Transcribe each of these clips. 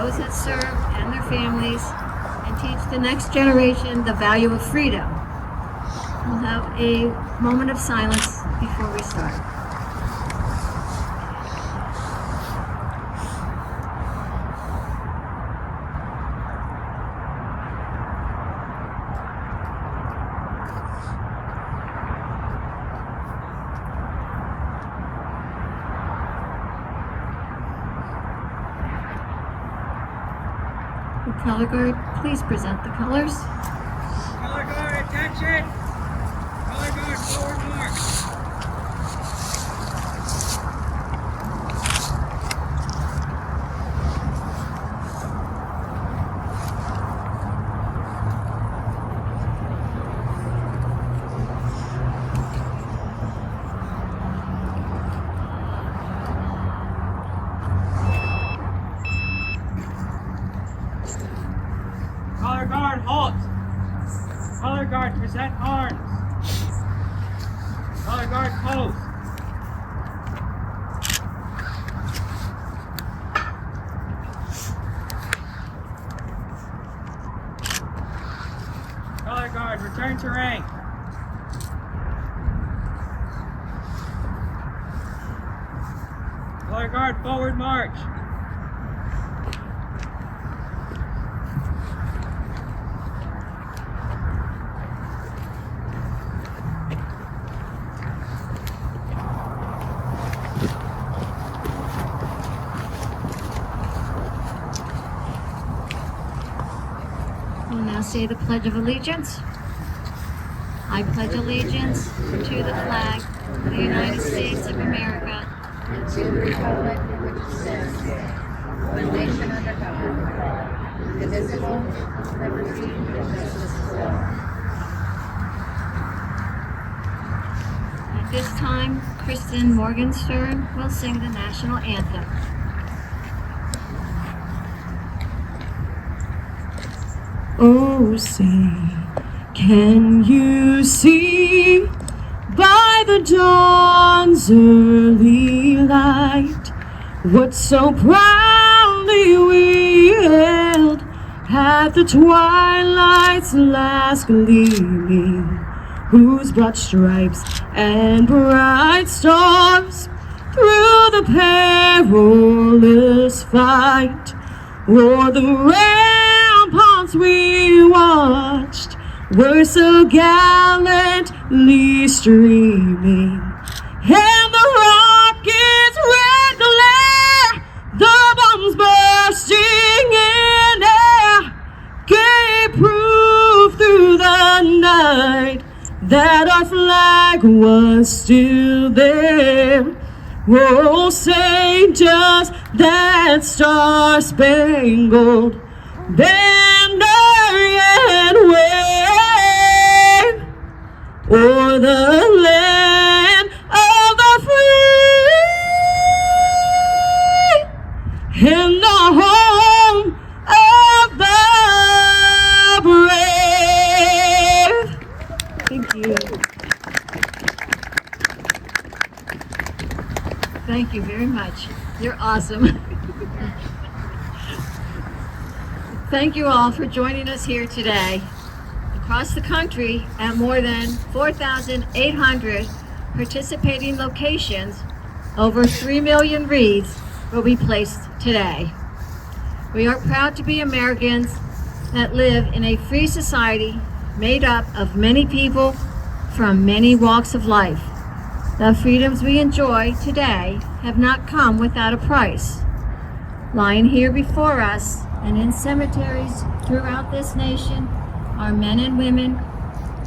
those that serve and their families, and teach the next generation the value of freedom. We'll have a moment of silence before we start. Color guard, please present the colors. Color guard, attention! Color guard, forward march. Color guard, halt! Color guard, present arms! Color guard, pose! Color guard, return to rank! Color guard, forward march! We'll now say the Pledge of Allegiance. I pledge allegiance to the flag of the United States of America and to the republic for which it stands, one nation under God, indivisible, with liberty and justice for all. At this time, Kristen Morgenstern will sing the National Anthem. Oh, say, can you see by the dawn's early light what so proudly we hailed at the twilight's last gleaming, whose broad stripes and bright stars through the perilous fight o'er the ramparts we watched were so gallantly streaming, and the rocket's red glare, the bombs bursting in air, gave proof through the night that our flag was still there. Oh, say, does that star-spangled banner yet wave o'er the land of the free and the home of the brave? Thank you. Thank you very much. You're awesome. Thank you all for joining us here today. Across the country, at more than 4,800 participating locations, over 3 million wreaths will be placed today. We are proud to be Americans that live in a free society made up of many people from many walks of life. The freedoms we enjoy today have not come without a price. Lying here before us and in cemeteries throughout this nation are men and women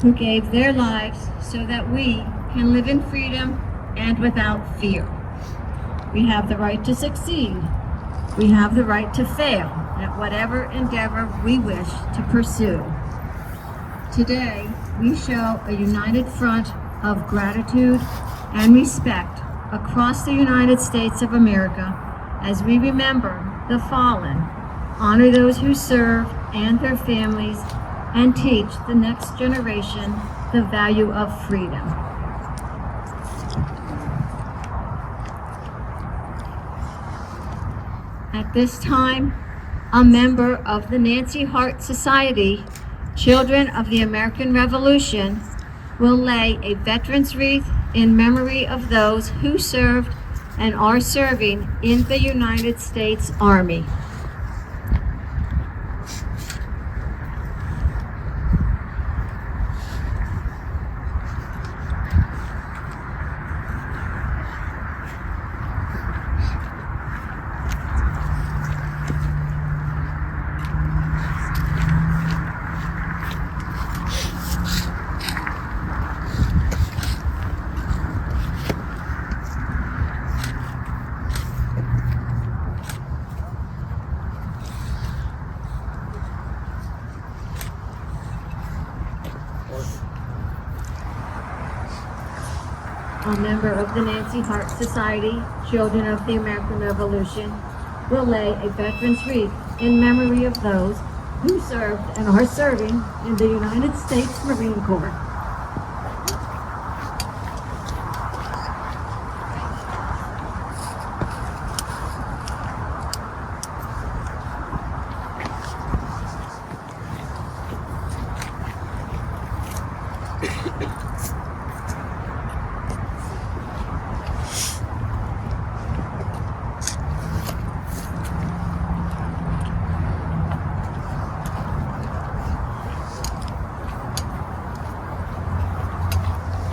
who gave their lives so that we can live in freedom and without fear. We have the right to succeed. We have the right to fail at whatever endeavor we wish to pursue. Today, we show a united front of gratitude and respect across the United States of America as we remember the fallen, honor those who serve and their families, and teach the next generation the value of freedom. At this time, a member of the Nancy Hart Society, Children of the American Revolution, will lay a veterans wreath in memory of those who served and are serving in the United States Army. A member of the Nancy Hart Society, Children of the American Revolution, will lay a veterans wreath in memory of those who served and are serving in the United States Marine Corps.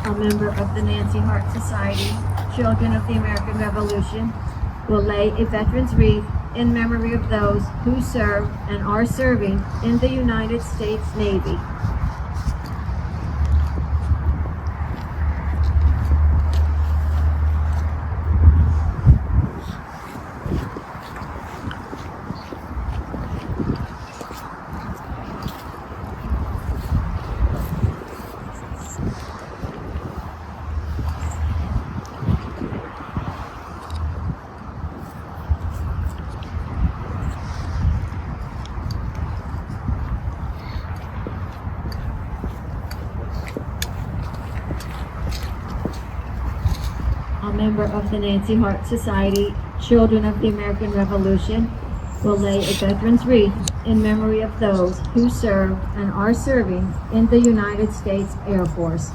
A member of the Nancy Hart Society, Children of the American Revolution, will lay a veterans wreath in memory of those who served and are serving in the United States Navy. A member of the Nancy Hart Society, Children of the American Revolution, will lay a veterans wreath in memory of those who served and are serving in the United States Air Force.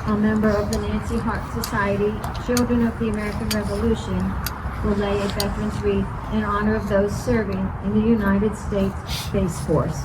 A member of the Nancy Hart Society, Children of the American Revolution, will lay a veterans wreath in honor of those serving in the United States Space Force.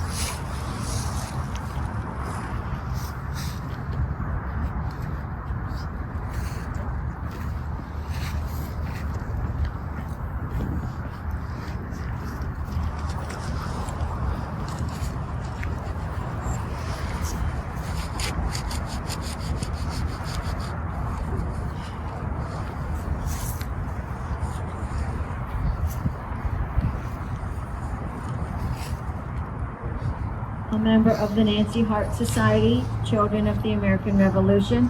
A member of the Nancy Hart Society, Children of the American Revolution,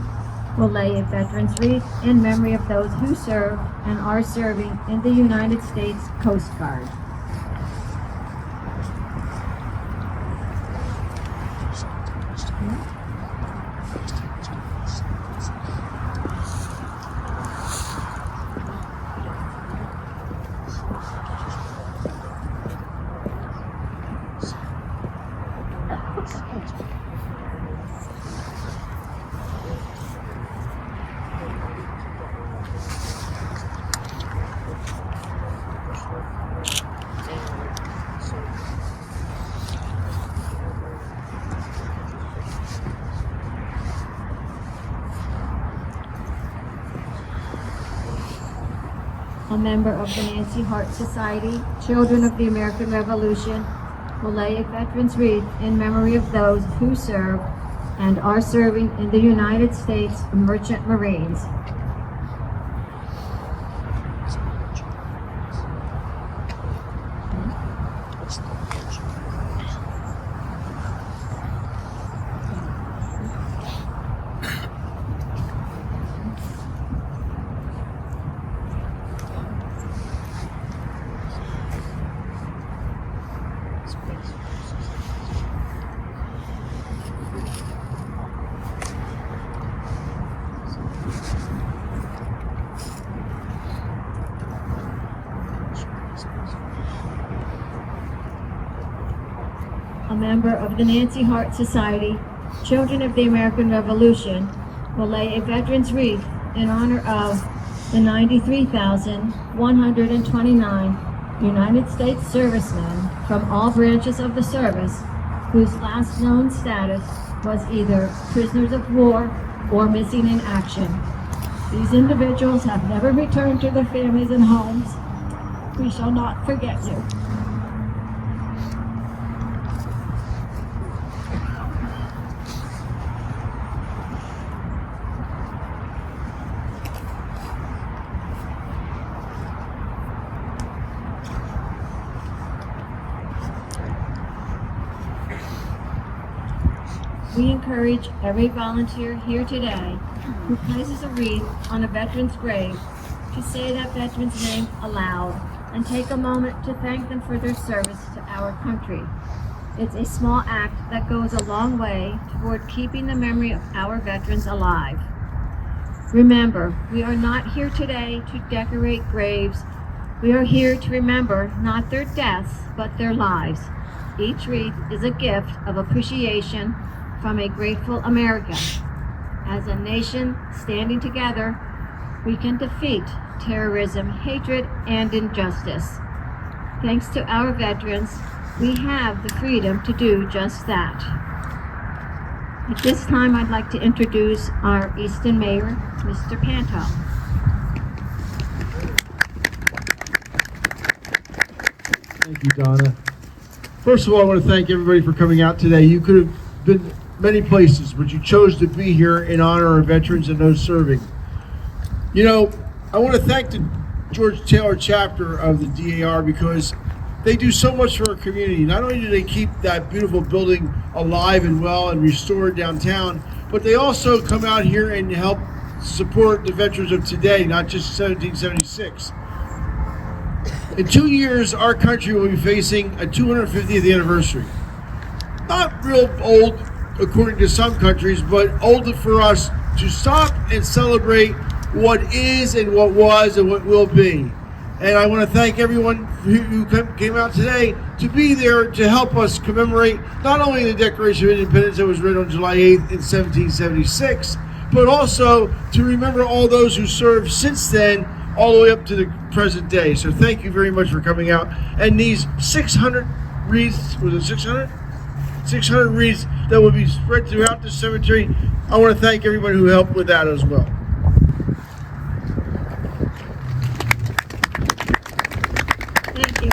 will lay a veterans wreath in memory of those who served and are serving in the United States Coast Guard. A member of the Nancy Hart Society, Children of the American Revolution, will lay a veterans wreath in memory of those who served and are serving in the United States Merchant Marines. member of the Nancy Hart Society, Children of the American Revolution, will lay a veteran's wreath in honor of the 93,129 United States servicemen from all branches of the service whose last known status was either prisoners of war or missing in action. These individuals have never returned to their families and homes. We shall not forget you. We encourage every volunteer here today who places a wreath on a veteran's grave to say that veteran's name aloud and take a moment to thank them for their service to our country. It's a small act that goes a long way toward keeping the memory of our veterans alive. Remember, we are not here today to decorate graves. We are here to remember not their deaths, but their lives. Each wreath is a gift of appreciation from a grateful America. As a nation standing together, we can defeat terrorism, hatred, and injustice. Thanks to our veterans, we have the freedom to do just that. At this time, I'd like to introduce our Easton Mayor, Mr. Panto. Thank you, Donna. First of all, I want to thank everybody for coming out today. You could have been many places, but you chose to be here in honor of veterans and those serving. You know, I want to thank the George Taylor chapter of the DAR because they do so much for our community. Not only do they keep that beautiful building alive and well and restored downtown, but they also come out here and help support the veterans of today, not just 1776. In 2 years, our country will be facing a 250th anniversary. Not real old, according to some countries, but old for us to stop and celebrate what is and what was and what will be. And I want to thank everyone who came out today to be there to help us commemorate not only the Declaration of Independence that was written on July 8th in 1776, but also to remember all those who served since then, all the way up to the present day. So thank you very much for coming out. And these 600 wreaths, was it 600? 600 wreaths that will be spread throughout the cemetery. I want to thank everyone who helped with that as well. Thank you.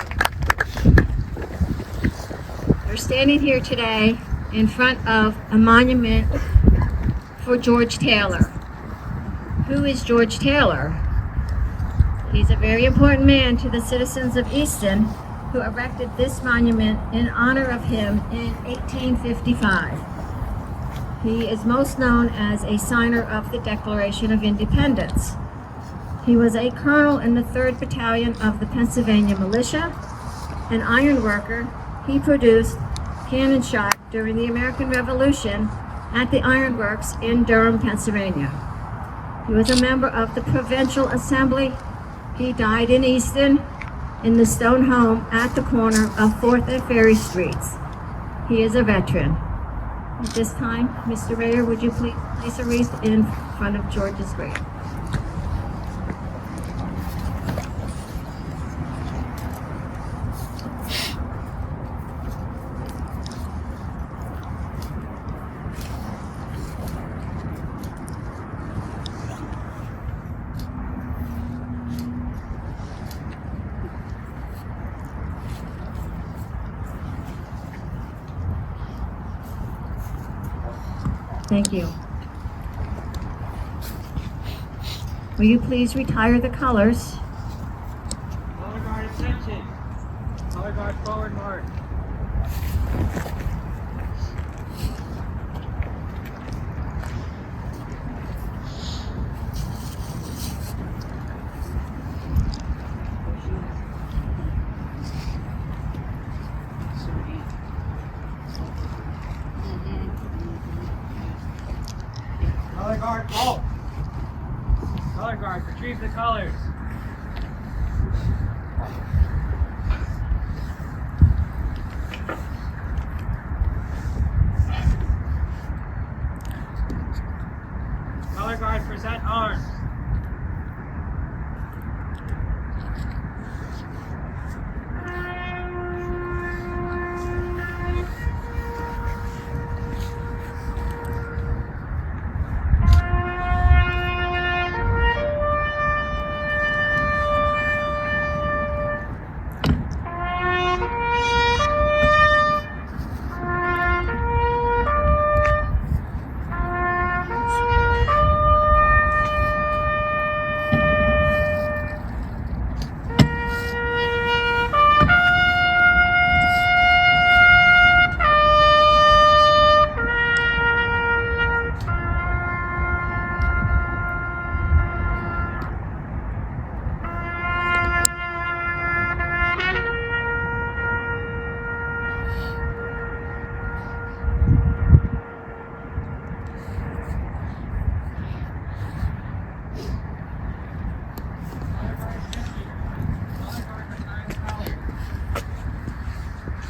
We're standing here today in front of a monument for George Taylor. Who is George Taylor? He's a very important man to the citizens of Easton who erected this monument in honor of him in 1855. He is most known as a signer of the Declaration of Independence. He was a colonel in the 3rd Battalion of the Pennsylvania Militia, an iron worker. He produced cannon shot during the American Revolution at the ironworks in Durham, Pennsylvania. He was a member of the Provincial Assembly. He died in Easton in the stone home at the corner of 4th and Ferry Streets. He is a veteran. At this time, Mr. Mayor, would you please place a wreath in front of George's grave? Thank you. Will you please retire the colors? Color guard attention. Color guard forward march. Color guard, halt! Color guard, retrieve the colors. Color guard, present arms.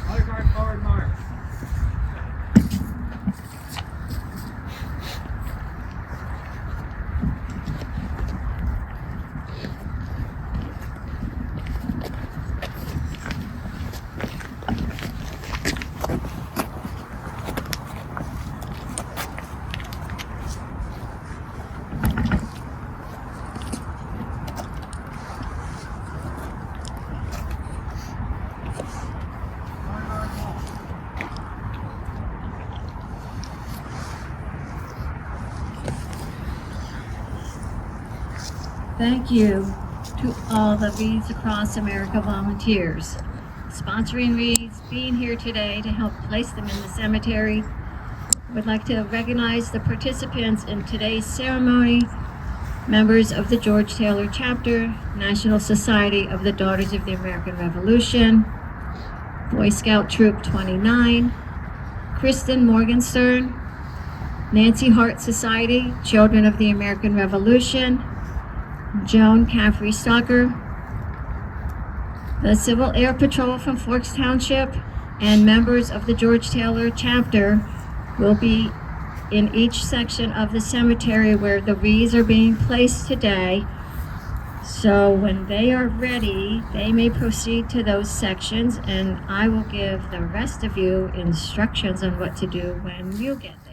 Color guard, forward march. Thank you to all the Wreaths Across America volunteers, sponsoring wreaths, being here today to help place them in the cemetery. Would like to recognize the participants in today's ceremony, members of the George Taylor Chapter, National Society of the Daughters of the American Revolution, Boy Scout Troop 29, Kristen Morgenstern, Nancy Hart Society, Children of the American Revolution, Joan Caffrey-Stocker, the Civil Air Patrol from Forks Township, and members of the George Taylor Chapter will be in each section of the cemetery where the wreaths are being placed today. So when they are ready, they may proceed to those sections, and I will give the rest of you instructions on what to do when you get there.